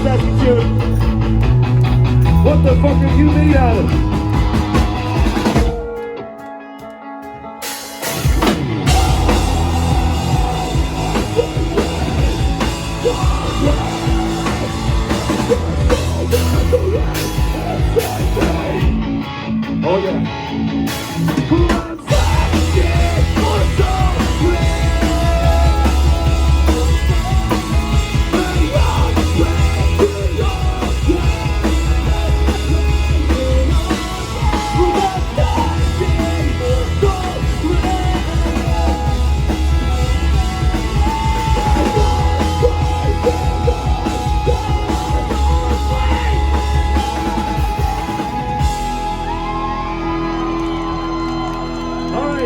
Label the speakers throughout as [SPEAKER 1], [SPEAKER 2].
[SPEAKER 1] Saskatoon. What the fuck are you made out of? Oh yeah.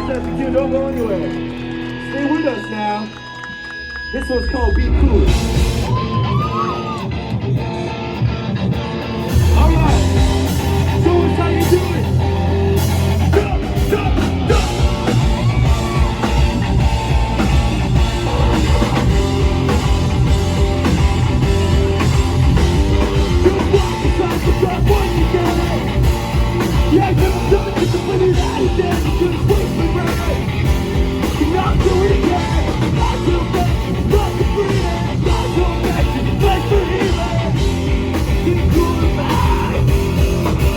[SPEAKER 1] Saskatoon, don't go anywhere. Stay with us now. This one's called Be Cool. Alright. Show us how you do it. Go, go, go. You walk beside the dark one together. Yeah, you're done. It's a pretty light. Then you just wait for not doing it yet. Not too bad, not to breathe. Not so bad, just like for healing. Get cool back.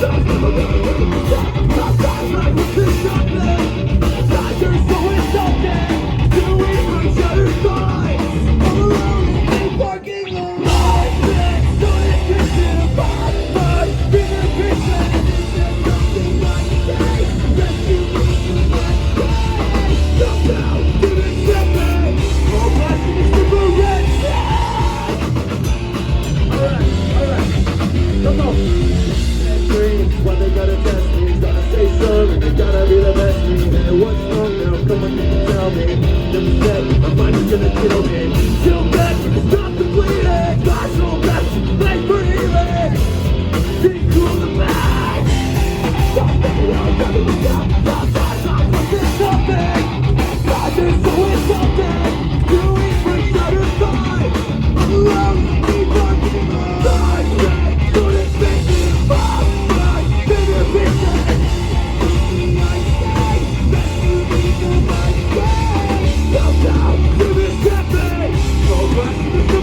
[SPEAKER 1] That's never gonna work. Not that like with this something. Not you're so insulted. Do we push other sides? All around the parking lot. Life is so interesting about my bigger picture. Is there something I can say? Rescue me from now, to the shepherd, all blessings to the red alright, come on. Bad dreams, why they gotta test me, gotta stay strong, and they gotta be the best me. And what's wrong now, come on, you can tell me. Never said, my mind is gonna kill me. Chill back, stop the bleeding, God's so best, thanks for healing. Be cool the back. Stop thinking I'm gonna look out, stop fucking something. There's always something doing for satisfied. I'm alone, keep working on life. Don't expect me to fall, my bigger picture. Everything I say, rescue me from my way. Go down to the stepping, go back to the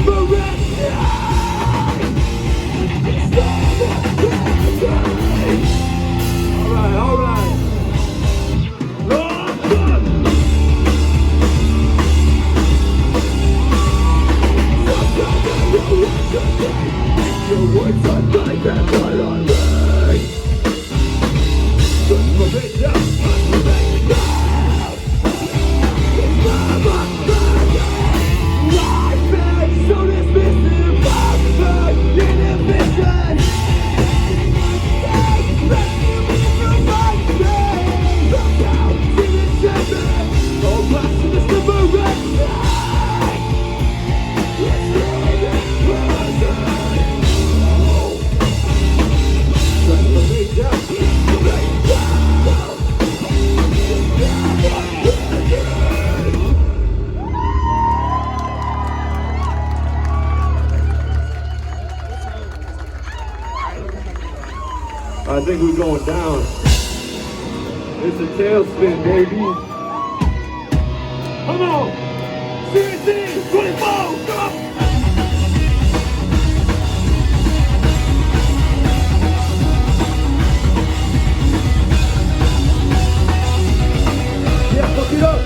[SPEAKER 1] think we're going down. It's a tailspin, baby. Come on! CNC 24! Come on! Yeah, fuck it up!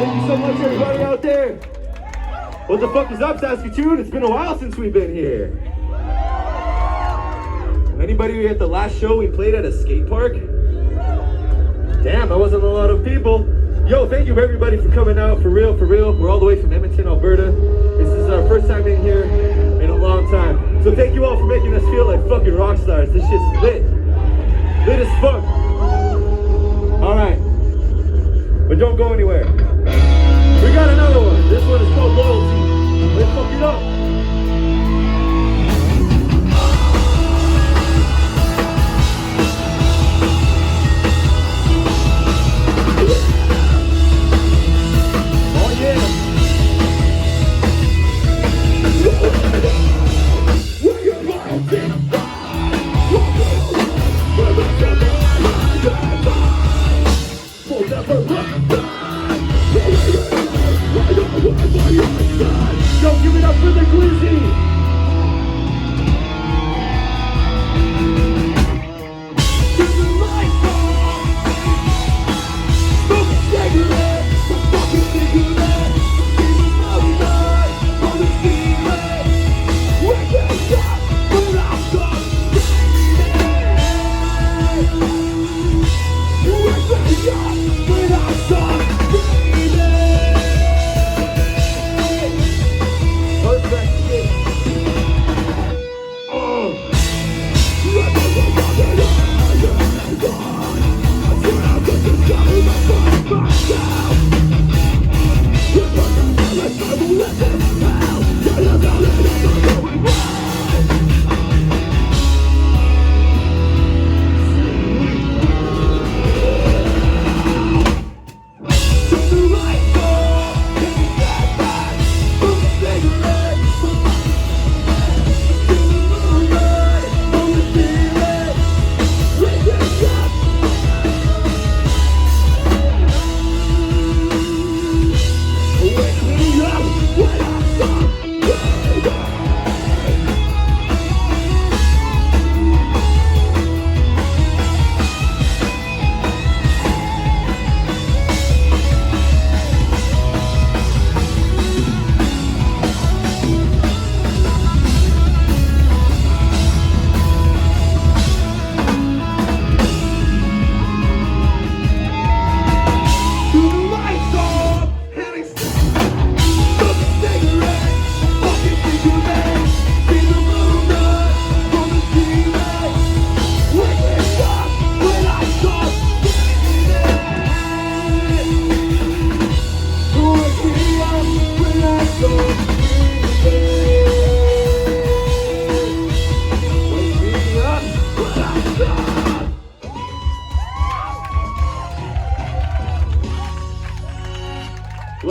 [SPEAKER 1] Thank you so much, everybody out there. What the fuck is up, Saskatoon? It's been a while since we've been here. Anybody at the last show we played at a skate park? Damn, that wasn't a lot of people. Yo, thank you everybody for coming out, for real, for real. We're all the way from Edmonton, Alberta. This is our first time in here in a long time. So thank you all for making us feel like fucking rock stars. This shit's lit. Lit as fuck. Alright. But don't go anywhere. We got another one. This one is called Loyalty. Let's fuck it up. Oh yeah. Yo, give it up for the group.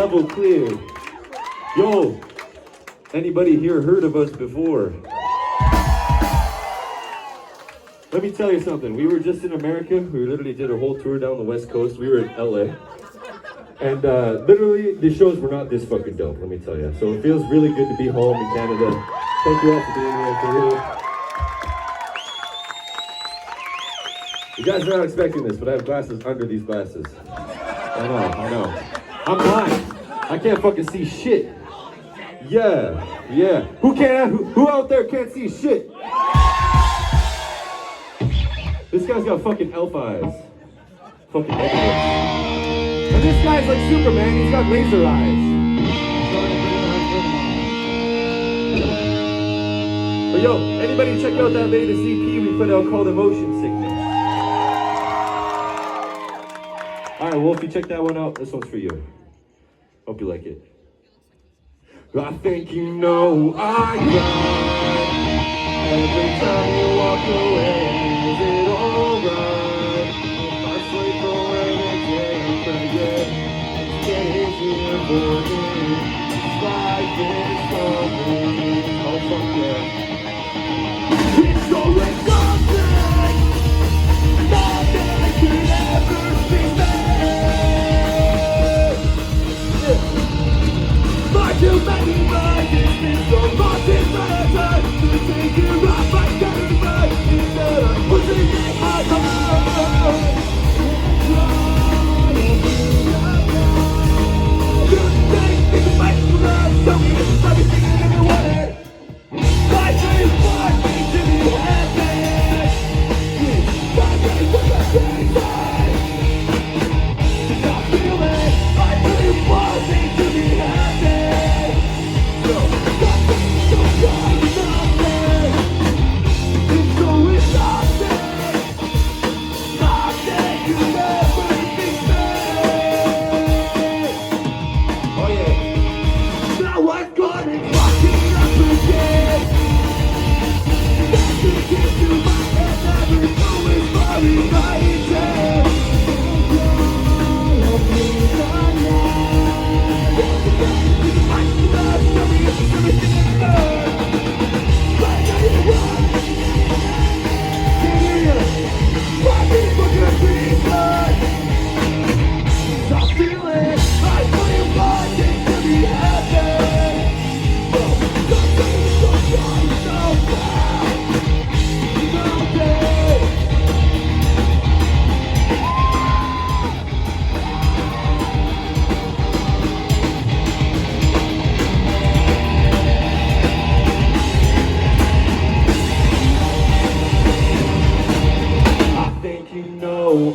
[SPEAKER 2] Bravo clear. Yo, anybody here heard of us before? Let me tell you something. We were just in America. We literally did a whole tour down the West Coast. We were in LA. And literally, the shows were not this fucking dope, let me tell you. So it feels really good to be home in Canada. Thank you all for being here. For real. You guys are not expecting this, but I have glasses under these glasses. I know. I'm blind. I can't fucking see shit. Yeah. Who out there can't see shit? This guy's got fucking elf eyes. Fucking everywhere. And this guy's like Superman, he's got laser eyes. But yo, anybody check out that latest EP we put out called Emotion Sickness? Alright, well if you check that one out, this one's for you. Hope you like it. I think you know I cry every time you walk away. Is it alright? I sleep away the day I'm forget. It's getting easier for me. Life is lonely. Oh fuck yeah. It's so exhausting. Nothing can ever be made. Far too many minds, it's been so much in my time to take you off my canvas instead of pushing it out. You think it's a fight for love, tell me this is everything you never wanted. My dreams want me to be happy. My dreams want me to be happy. Stop feeling, I really want me to be happy.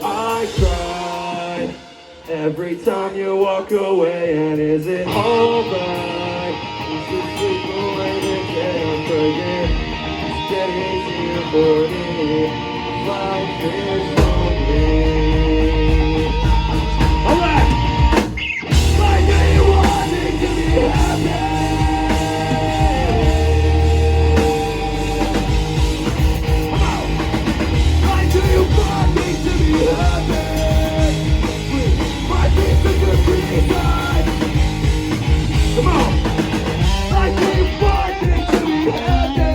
[SPEAKER 2] I cry every time you walk away, and is it alright? You should sleep away the day and forget. It's getting easier for me. Life is lonely. Alright! Why do you want me to be happy? Come on! I keep wanting to be happy.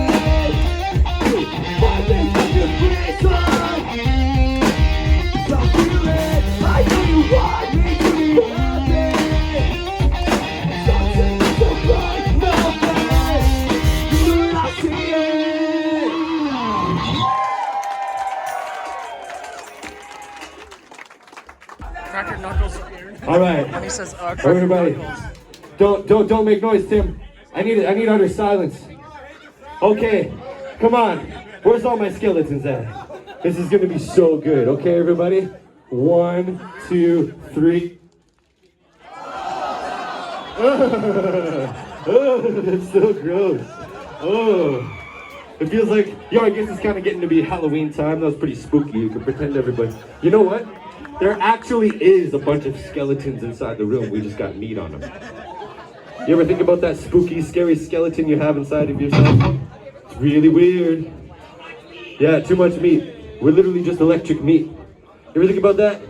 [SPEAKER 2] Wanting such a free time. Stop feeling. I know you want me to be happy. Stop saying so bright, nothing. You do not see it.
[SPEAKER 3] Cracker knuckles.
[SPEAKER 2] All right.
[SPEAKER 3] When he says,
[SPEAKER 2] everybody, don't make noise, Tim. I need utter silence. Okay, come on. Where's all my skeletons at? This is gonna be so good. Okay, everybody. 1, 2, 3. That's so gross. Oh, it feels like, I guess it's kind of getting to be Halloween time. That was pretty spooky. You can pretend everybody. You know what? There actually is a bunch of skeletons inside the room. We just got meat on them. You ever think about that spooky, scary skeleton you have inside of yourself? It's really weird. Yeah, too much meat. We're literally just electric meat. You ever think about that?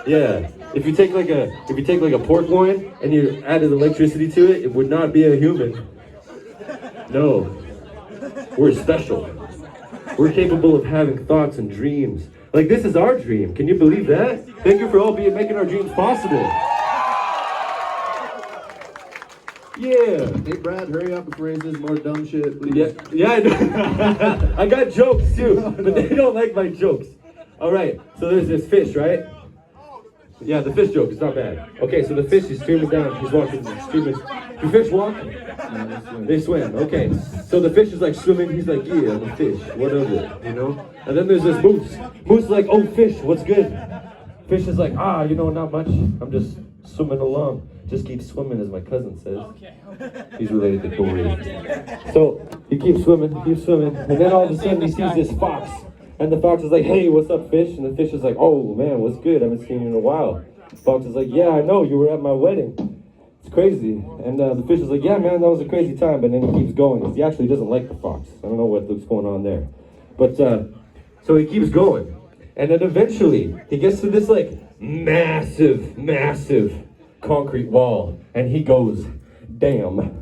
[SPEAKER 2] Yeah. if you take like a pork loin and you added electricity to it, it would not be a human. No, we're special. We're capable of having thoughts and dreams. Like this is our dream. Can you believe that? Thank you for all making our dreams possible. Yeah.
[SPEAKER 3] Hey Brad, hurry up before he says more dumb shit, please.
[SPEAKER 2] Yeah, I know. I got jokes too, but they don't like my jokes. All right, so there's this fish, right? Yeah, the fish joke is not bad. Okay, so the fish is streaming down. He's walking, streaming. Do fish walk?
[SPEAKER 3] No,
[SPEAKER 2] They swim. Okay, so the fish is like swimming. He's like, yeah, I'm a fish. What of it? You know? And then there's this moose. Moose is like, oh, fish, what's good? Fish is like, you know, not much. I'm just swimming along. Just keep swimming, as my cousin says. He's related to Dory. So he keeps swimming, and then all of a sudden he sees this fox. And the fox is like, hey, what's up, fish? And the fish is like, oh, man, what's good? I haven't seen you in a while. The fox is like, yeah, I know, you were at my wedding. It's crazy. And the fish is like, yeah, man, that was a crazy time. But then he keeps going, because he actually doesn't like the fox. I don't know what's going on there. But, so he keeps going. And then eventually, he gets to this, like, massive concrete wall. And he goes, damn.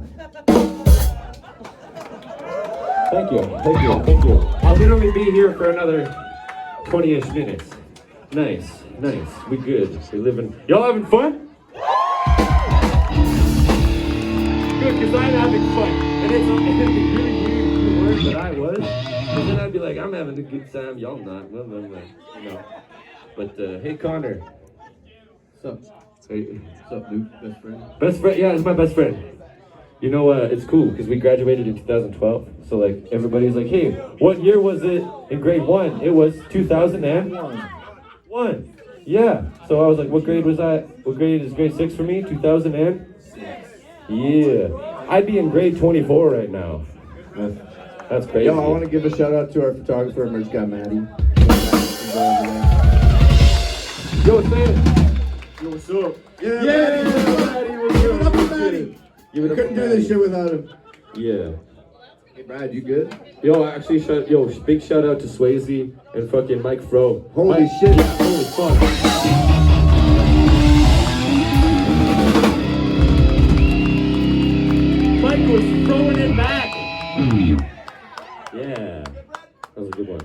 [SPEAKER 2] Thank you. I'll literally be here for another 20-ish minutes. Nice. We good. We living. Y'all having fun? Good, because I'm having fun. And it'd be really weird if you weren't, but I was. And then I'd be like, I'm having a good time. Y'all not. Well, you know. But, hey, Connor.
[SPEAKER 3] What's up?
[SPEAKER 2] Hey.
[SPEAKER 3] What's up, dude? Best friend?
[SPEAKER 2] Best friend? Yeah, it's my best friend. You know, it's cool because we graduated in 2012. So like everybody's like, hey, what year was it in grade 1? It was 2001. Yeah. So I was like, what grade was that? What grade is grade 6 for me? 2006. Yeah. I'd be in grade 24 right now. That's crazy.
[SPEAKER 3] Yo, I want to give a shout out to our photographer, merch guy, Maddie.
[SPEAKER 2] Yo, Sam. Yo, what's up?
[SPEAKER 3] Yeah,
[SPEAKER 2] Maddie, what's
[SPEAKER 3] Give it up
[SPEAKER 2] up?
[SPEAKER 3] for Maddie.
[SPEAKER 2] Give it up
[SPEAKER 3] Couldn't
[SPEAKER 2] for
[SPEAKER 3] do
[SPEAKER 2] Maddie.
[SPEAKER 3] this shit without him.
[SPEAKER 2] Yeah.
[SPEAKER 3] Hey Brad, you good?
[SPEAKER 2] Yo, actually, big shout out to Swayze and fucking Mike Fro.
[SPEAKER 3] Holy shit.
[SPEAKER 2] Yeah, holy fuck. Mike was throwing it back. Yeah, that was a good one.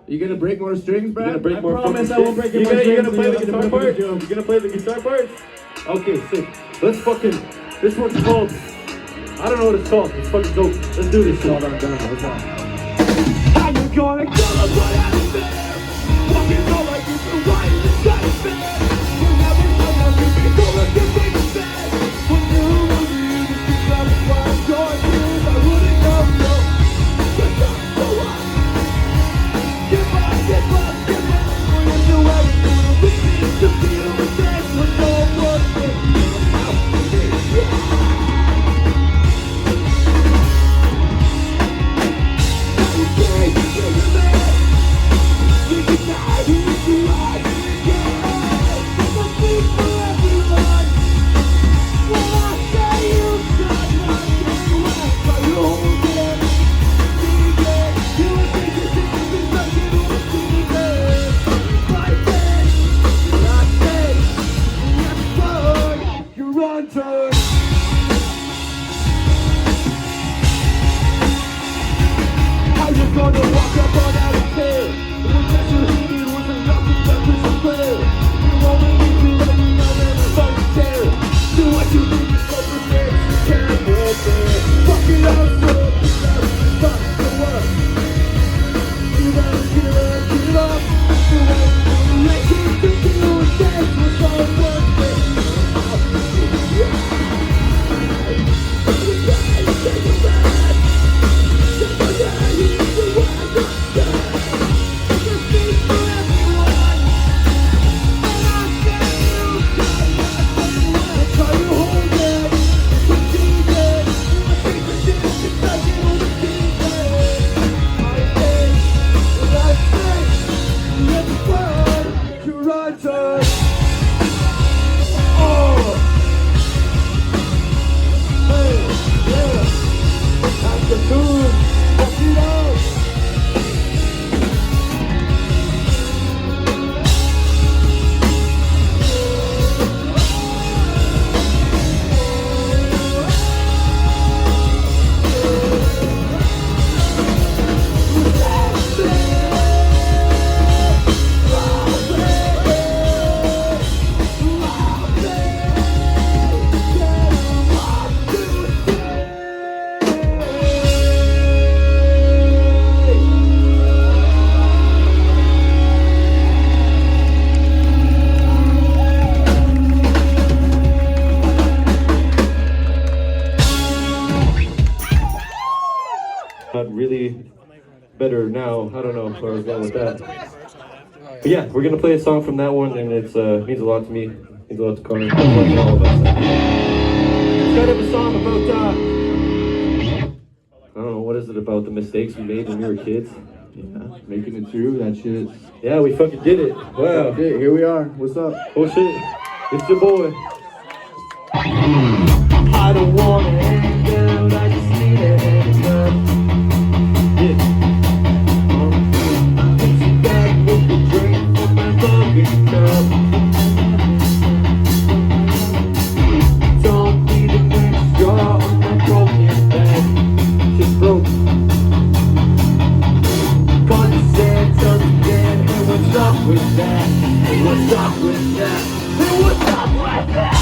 [SPEAKER 3] You gonna break more strings, Brad?
[SPEAKER 2] You gonna break more
[SPEAKER 3] promise
[SPEAKER 2] fucking
[SPEAKER 3] I won't
[SPEAKER 2] strings?
[SPEAKER 3] break any more
[SPEAKER 2] You gonna
[SPEAKER 3] strings
[SPEAKER 2] play the
[SPEAKER 3] until
[SPEAKER 2] guitar
[SPEAKER 3] you
[SPEAKER 2] part?
[SPEAKER 3] have a
[SPEAKER 2] You gonna play the guitar part? Okay, sick. Let's fucking, this one's called, I don't know what it's called. It's fucking dope. Let's do this shit.
[SPEAKER 3] Hold on, done. What's up?
[SPEAKER 1] How you gonna tell us what happened there? Walking all like you do right in the sky is fair. You'll never know how you be so like you think it's bad. When you believe that you satisfy your dreams, I wouldn't go so. But not so what? Give up. When you do everything, we need to feel the same. With no more
[SPEAKER 2] better now. I don't know where I was going with that. But yeah, we're gonna play a song from that one, and it's means a lot to me. Means a lot to Connor. Means a lot to all of us. It's kind of a song about I don't know, what is it about the mistakes we made when we were kids?
[SPEAKER 3] Yeah, making it through that shit.
[SPEAKER 2] Yeah, we fucking did it. Wow.
[SPEAKER 3] Okay, here we are. What's up?
[SPEAKER 2] Oh shit, it's your boy. I don't wanna hang out, I just need a hand up. Yeah. Put you back with the drink from my luggage cup. Don't be the next straw on my broken back. Shit's broken. Condescend, understand, and what's up with that? And what's up with that? And what's up with that?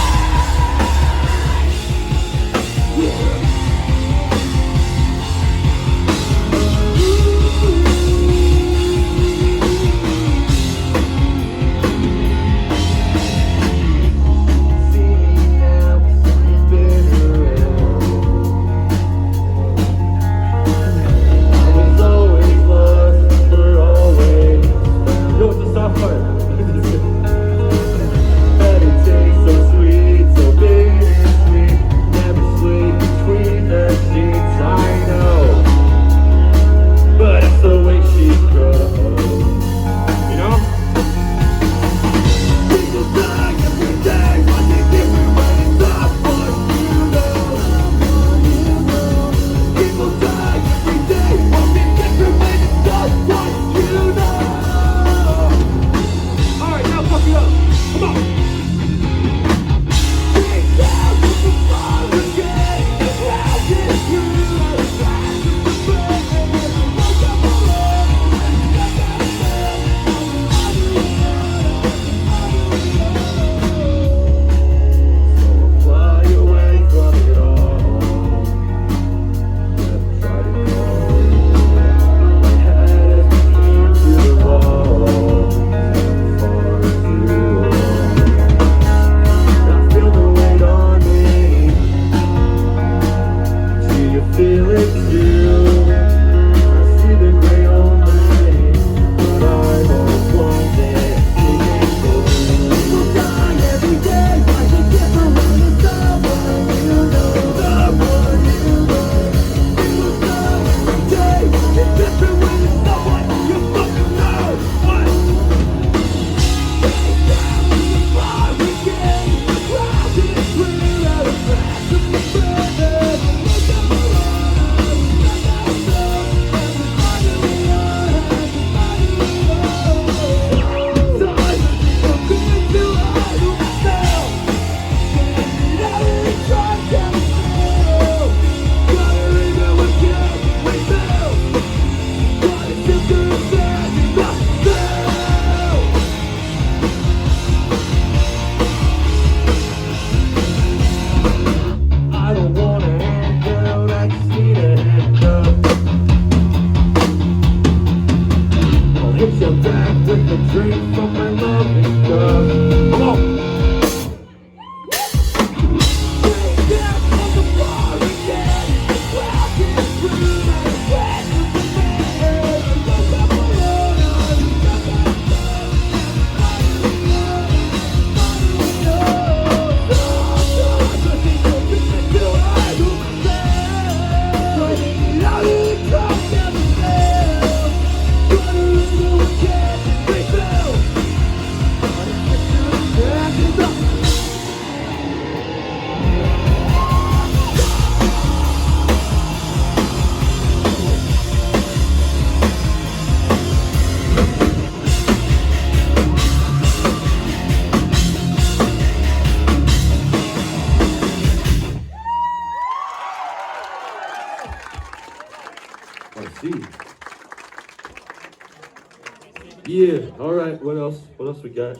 [SPEAKER 2] Yeah, alright, what else? What else we got?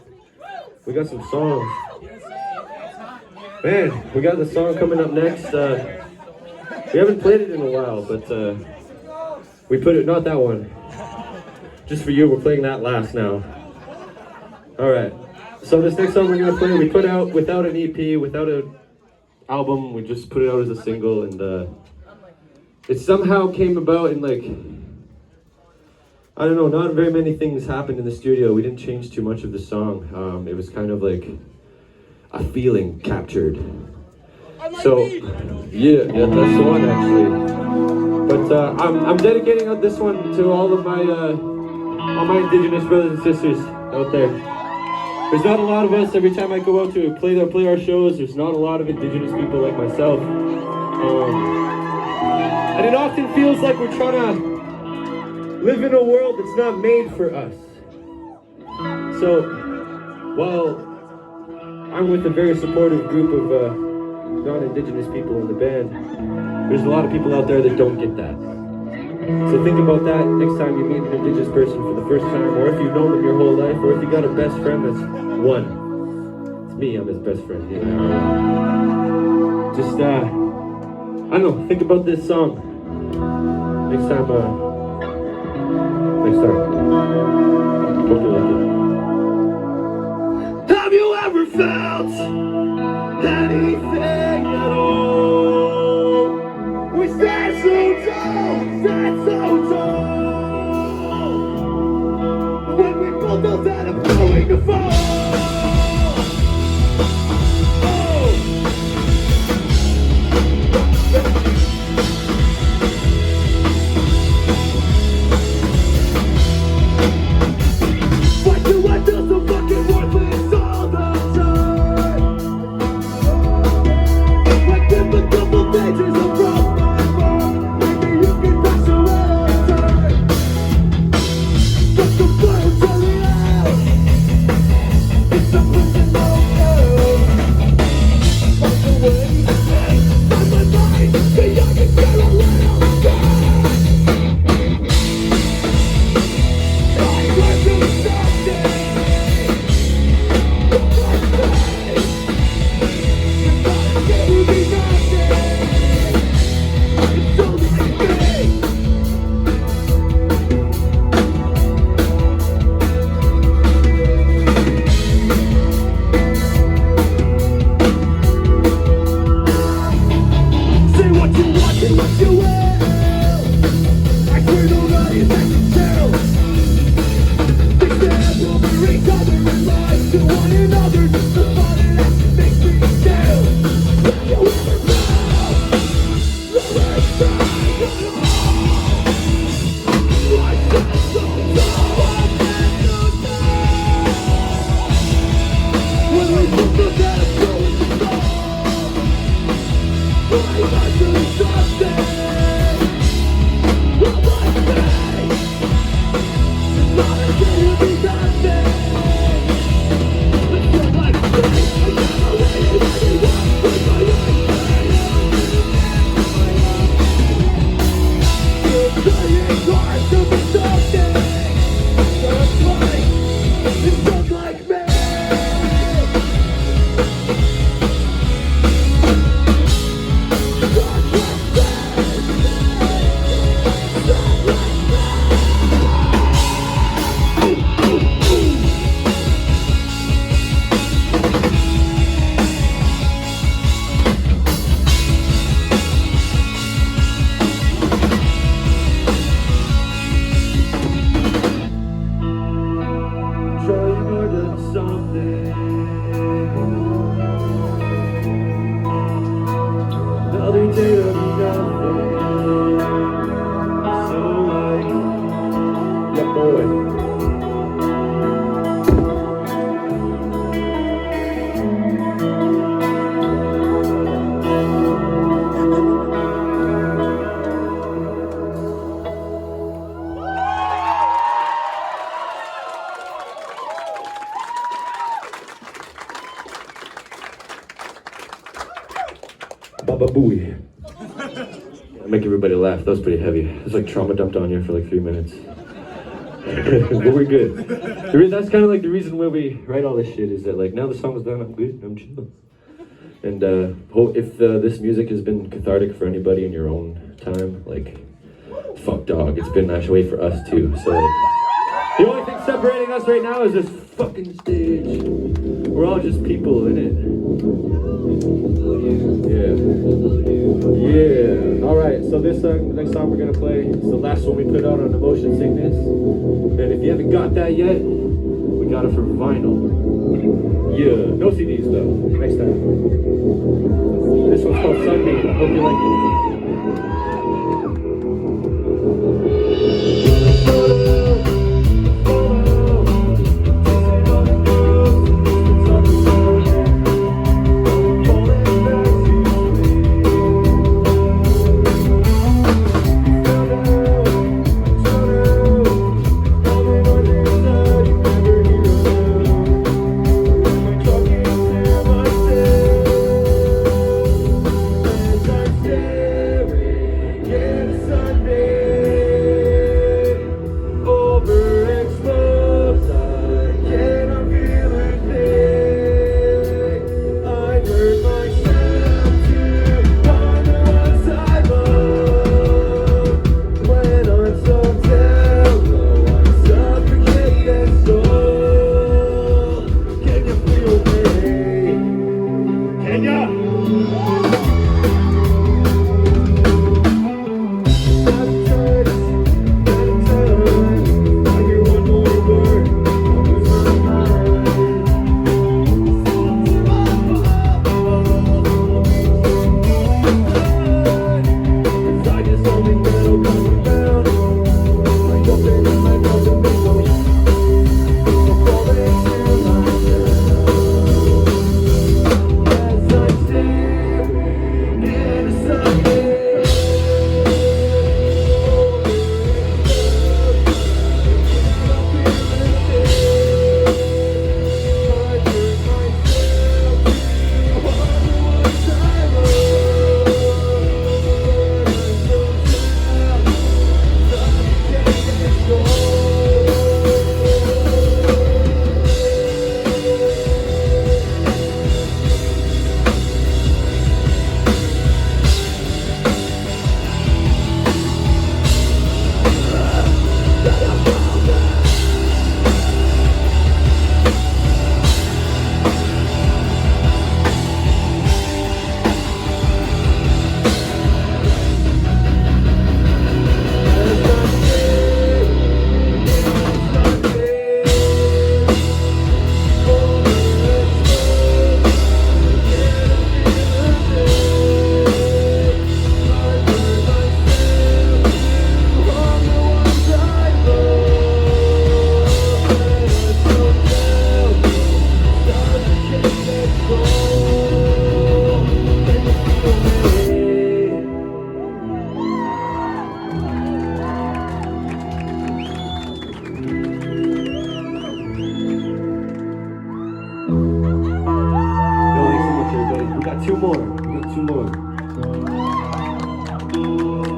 [SPEAKER 2] We got some songs. Man, we got the song coming up next. We haven't played it in a while, but we put it, not that one. Just for you, we're playing that last now. Alright, so this next song we're gonna play, we put out without an EP, without an album, we just put it out as a single, and it somehow came about in like I don't know, not very many things happened in the studio. We didn't change too much of the song. It was kind of like a feeling captured. So, yeah, that's the one actually. But I'm dedicating out this one to all my Indigenous brothers and sisters out there. There's not a lot of us. Every time I go out to play our shows, there's not a lot of Indigenous people like myself. And it often feels like we're trying to live in a world that's not made for us. So, while I'm with a very supportive group of non-Indigenous people in the band, there's a lot of people out there that don't get that. So think about that next time you meet an Indigenous person for the first time, or if you've known them your whole life, or if you got a best friend that's one. It's me, I'm his best friend. You know? Just, I don't know, think about this song. Next time. Hope you like it.
[SPEAKER 1] Have you ever felt anything at all? We stand so tall, when we both know that I'm going to fall. What does the fucking worthless all the time? Like give a couple pages of rough, maybe you can pass around time. But the world tell it out. It's a prison of hell. Like the way you say, on my mind, the youngest parallel. I'm going to stop this.
[SPEAKER 2] Baba booey. Make everybody laugh. That was pretty heavy. It was like trauma dumped on you for like 3 minutes. But we're good. That's kind of like the reason why we write all this shit is that like now the song's done, I'm good, I'm chill. And if this music has been cathartic for anybody in your own time, like, fuck dog, it's been that way for us too. So the only thing separates separating us right now is this fucking stage. We're all just people in it. Yeah. Alright, so this the next song we're gonna play is the last one we put out on Emotion Sickness. And if you haven't got that yet, we got it for vinyl. Yeah, no CDs though. Next time. This one's called Sunbeam. I hope you like it.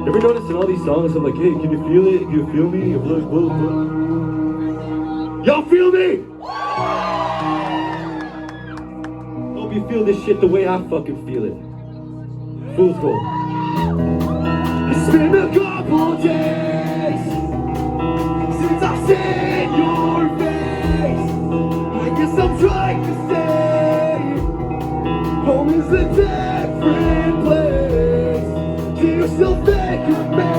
[SPEAKER 2] Ever notice in all these songs, I'm like, hey, can you feel it? Can you feel me? Y'all feel me? Hope you feel this shit the way I fucking feel it. Foolsgold. It's been a couple days since I've seen your face. I guess I'm trying to say home is a different place. Do you still think of me?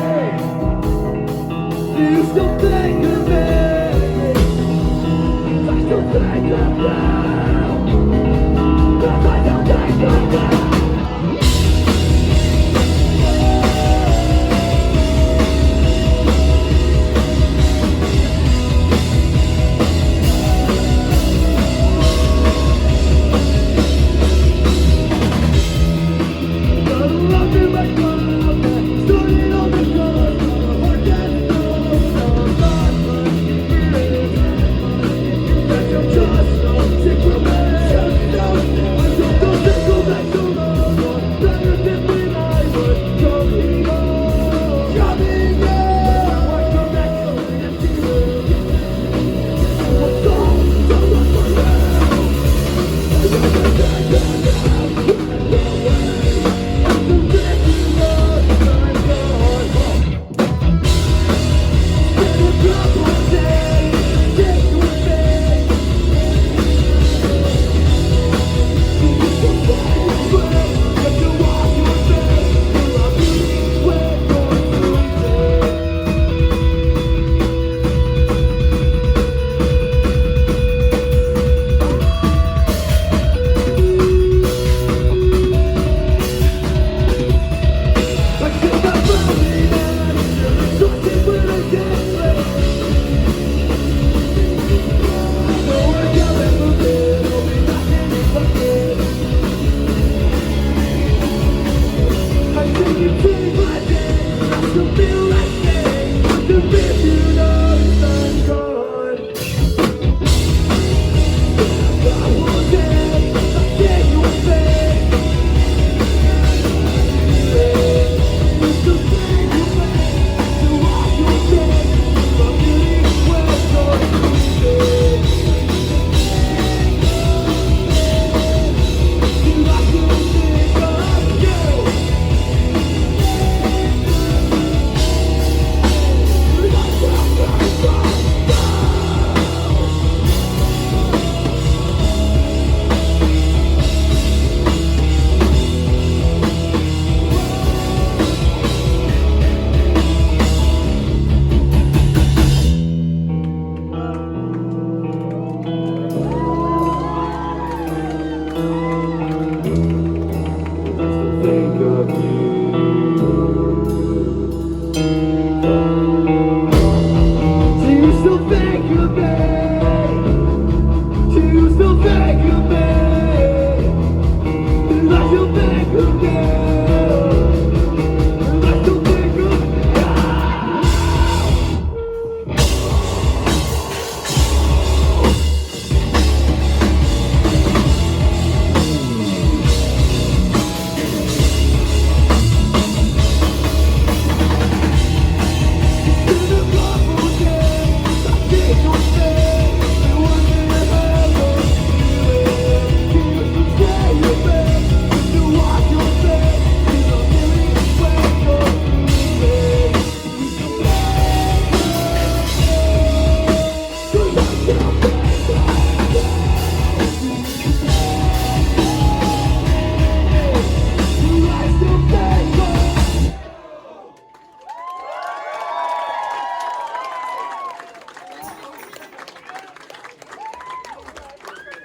[SPEAKER 2] Do you still think of me? I still think of you. Cause I still think of you. Just don't stick with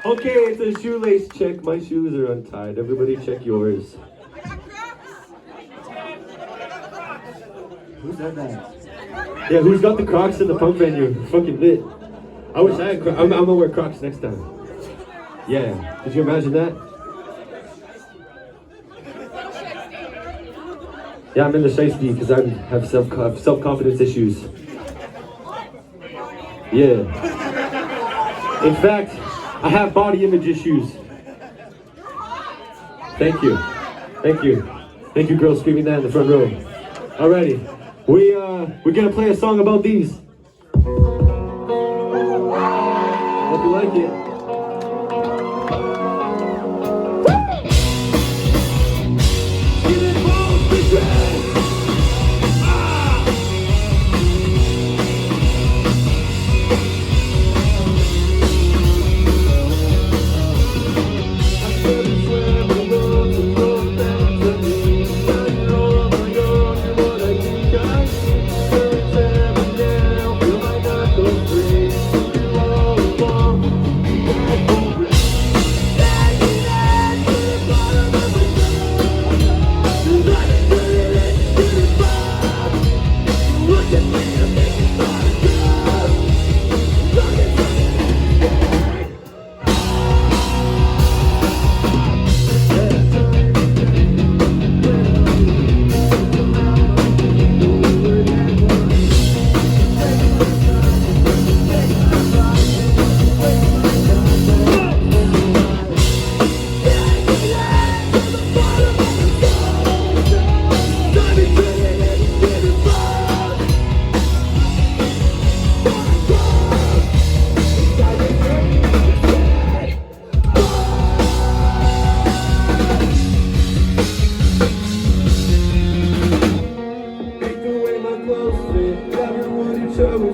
[SPEAKER 2] Okay, it's a shoelace check. My shoes are untied. Everybody check yours.
[SPEAKER 3] Who said that?
[SPEAKER 2] Yeah, who's got the Crocs in the punk venue? Fucking lit. I wish I had Crocs. I'm gonna wear Crocs next time. Yeah, could you imagine that? Yeah, I'm in the Swayze because I have self-confidence issues. Yeah. In fact, I have body image issues. Thank you. Thank you. Thank you, girls screaming that in the front row. Alrighty. We're gonna play a song about these. Hope you like it.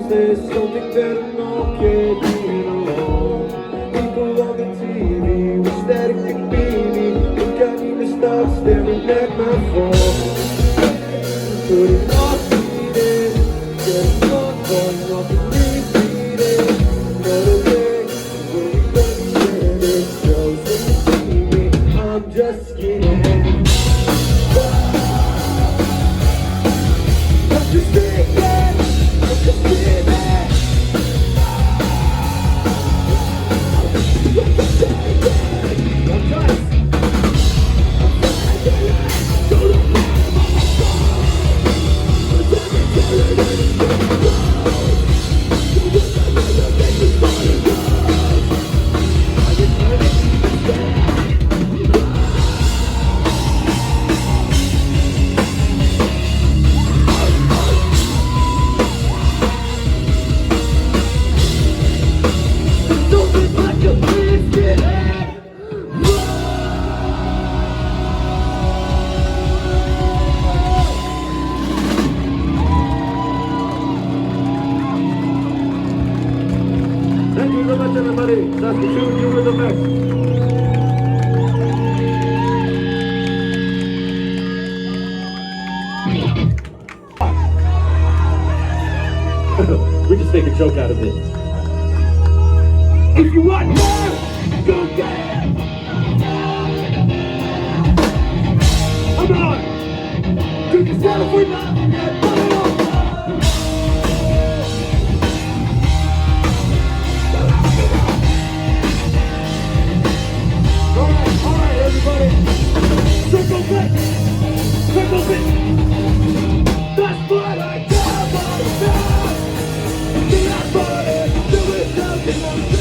[SPEAKER 2] There's something that I'm not getting along. People on the TV wish that it could be me. Think I need to stop staring at my phone. Put it off reading, get it on, off and repeating. Another way, when we understand it, shows that you see me. I'm just kidding. I'm just kidding. Thank you so much, everybody. Saskatoon, you were the best. We just make a joke out of it. If you want more, go get it. I'm on. Drink yourself for nothing. Alright, everybody. Circle pit. Circle pit. That's what I tell myself. That's what I do it.